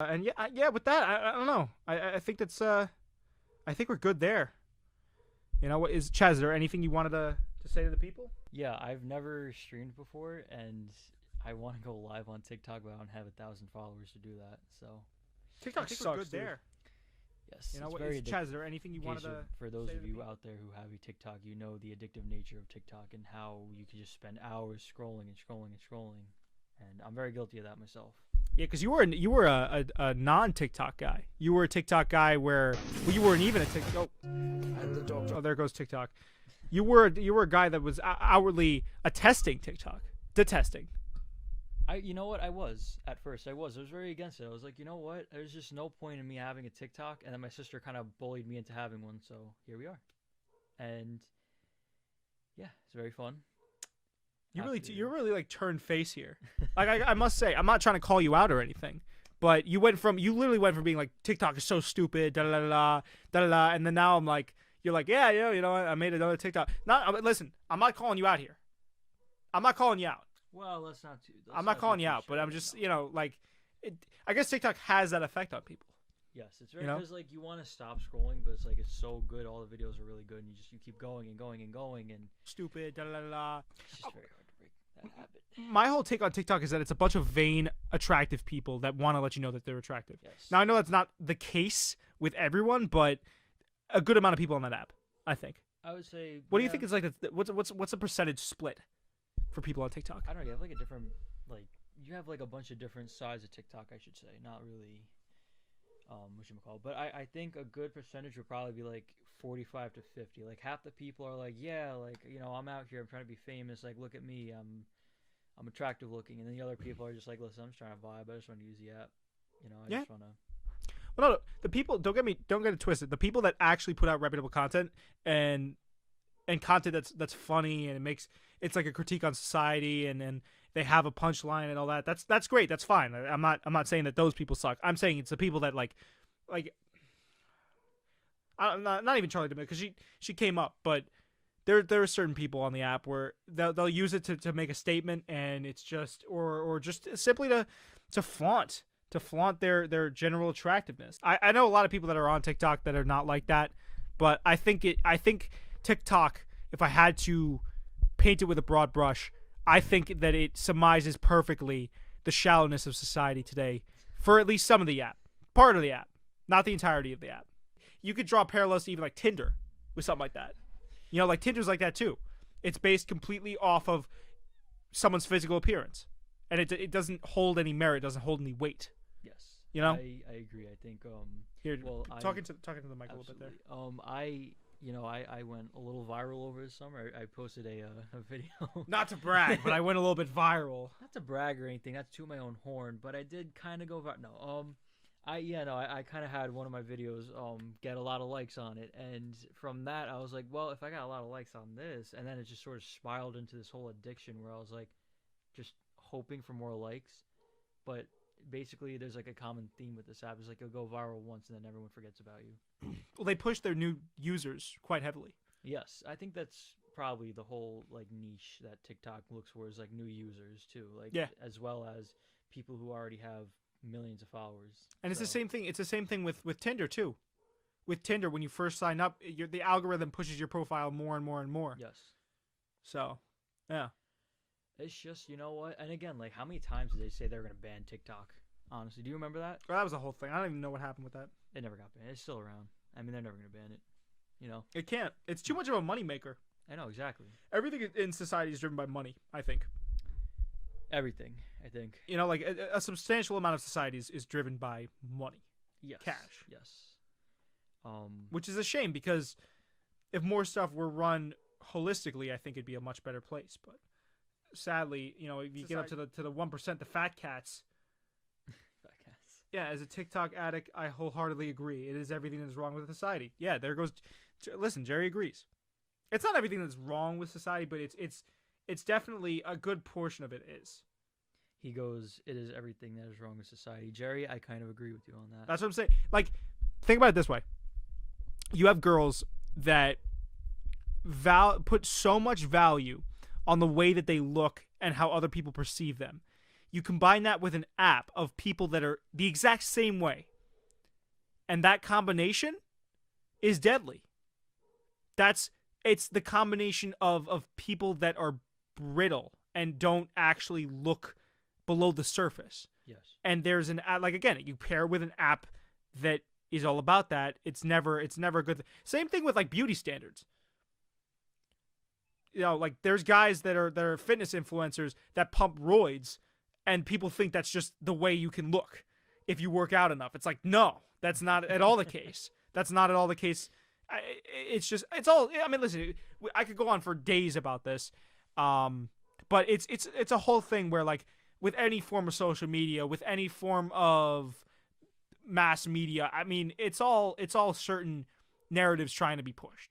And yeah, with that, I don't know. I think that's I think we're good there. You know what is Chaz? Is there anything you wanted to say to the people? Yeah, I've never streamed before, and I want to go live on TikTok, but I don't have 1,000 followers to do that. So TikTok I think we're sucks, good dude. there. Yes, You know it's what very is Chaz? Is there anything you wanted to for those say to of the you people? out there who have a TikTok, you know the addictive nature of TikTok and how you can just spend hours scrolling and scrolling and scrolling. And I'm very guilty of that myself. Yeah, because you were a non TikTok guy. You were a TikTok guy where well, you weren't even a TikTok. Oh, there goes TikTok. You were a guy that was outwardly attesting TikTok, detesting. You know what? I was at first. I was very against it. I was like, you know what? There's just no point in me having a TikTok. And then my sister kind of bullied me into having one. So here we are. And yeah, it's very fun. You're really like turned face here. Like I must say, I'm not trying to call you out or anything, but you literally went from being like TikTok is so stupid, da da da da da da, and then now I'm like, you're like, yeah, you know, I made another TikTok. Listen, I'm not calling you out here. I'm not calling you out. Well, let's not. I'm not calling you out, but I'm just, you know, like, I guess TikTok has that effect on people. Yes, it's very You know? because like you want to stop scrolling, but it's like it's so good. All the videos are really good, and you keep going and going and going, and Stupid, da da da da. it's just very hard to break that habit. My whole take on TikTok is that it's a bunch of vain, attractive people that want to let you know that they're attractive. Yes. Now I know that's not the case with everyone, but a good amount of people on that app, I think. I would say. What do you think is like what's the percentage split for people on TikTok? I don't know. You have like a different like you have like a bunch of different sides of TikTok. I should say, not really. Whatchamacallit. But I think a good percentage would probably be like 45 to 50. Like half the people are like, yeah, like, you know, I'm out here, I'm trying to be famous, like look at me, I'm attractive looking, and then the other people are just like, listen, I'm just trying to vibe, I just want to use the app. You know, I Yeah. just wanna Well, no, the people don't get it twisted. The people that actually put out reputable content and content that's funny and it's like a critique on society and they have a punchline and all that. That's great. That's fine. I'm not saying that those people suck. I'm saying it's the people that like I'm not even Charlie D'Amelio because she came up, but there are certain people on the app where they'll use it to make a statement and it's just or just simply to flaunt their general attractiveness. I know a lot of people that are on TikTok that are not like that, but I think TikTok, if I had to paint it with a broad brush, I think that it surmises perfectly the shallowness of society today for at least some of the app. Part of the app, not the entirety of the app. You could draw parallels to even like Tinder with something like that. You know, like Tinder's like that too. It's based completely off of someone's physical appearance. And it doesn't hold any merit, doesn't hold any weight. yes. You know? I agree. I think Here, well, talking to the mic a little bit there. I went a little viral over the summer. I posted a video. Not to brag, but I went a little bit viral. Not to brag or anything, not to toot my own horn, but I did kind of go viral. No, I kind of had one of my videos get a lot of likes on it, and from that I was like, well, if I got a lot of likes on this, and then it just sort of spiraled into this whole addiction where I was like, just hoping for more likes, but basically there's like a common theme with this app. It's like you'll go viral once and then everyone forgets about you. Well, they push their new users quite heavily. Yes, I think that's probably the whole like niche that TikTok looks for is like new users too, like Yeah. as well as people who already have millions of followers. And it's the So, same thing. It's the same thing with Tinder too. With Tinder, when you first sign up, the algorithm pushes your profile more and more and more. yes, So, yeah. it's just, you know what? And again, like how many times did they say they're gonna ban TikTok? Honestly, do you remember that? Well, that was the whole thing. I don't even know what happened with that. It never got banned. It's still around. I mean, they're never gonna ban it. You know? It can't. It's too much of a moneymaker. I know exactly. Everything in society is driven by money, I think. Everything, I think. You know, like a substantial amount of society is driven by money, Yes. Cash. Yes. which is a shame because if more stuff were run holistically, I think it'd be a much better place. But sadly, you know, if you get up to the 1%, the fat cats. Fat cats. Yeah, as a TikTok addict, I wholeheartedly agree. It is everything that is wrong with society. Yeah, there goes. Listen, Jerry agrees. It's not everything that's wrong with society, but it's definitely a good portion of it is. He goes, it is everything that is wrong with society. Jerry, I kind of agree with you on that. That's what I'm saying. Like, think about it this way: you have girls that put so much value on the way that they look and how other people perceive them. you combine that with an app of people that are the exact same way, and that combination is deadly. It's the combination of people that are brittle and don't actually look below the surface. Yes. And there's an app, like, again, you pair with an app that is all about that. It's never a good thing. Same thing with like beauty standards. You know, like there's guys that are fitness influencers that pump roids, and people think that's just the way you can look if you work out enough. It's like, no, that's not at all the case. That's not at all the case. It's all. I mean, listen, I could go on for days about this, but it's a whole thing where, like, with any form of social media, with any form of mass media, I mean, it's all certain narratives trying to be pushed.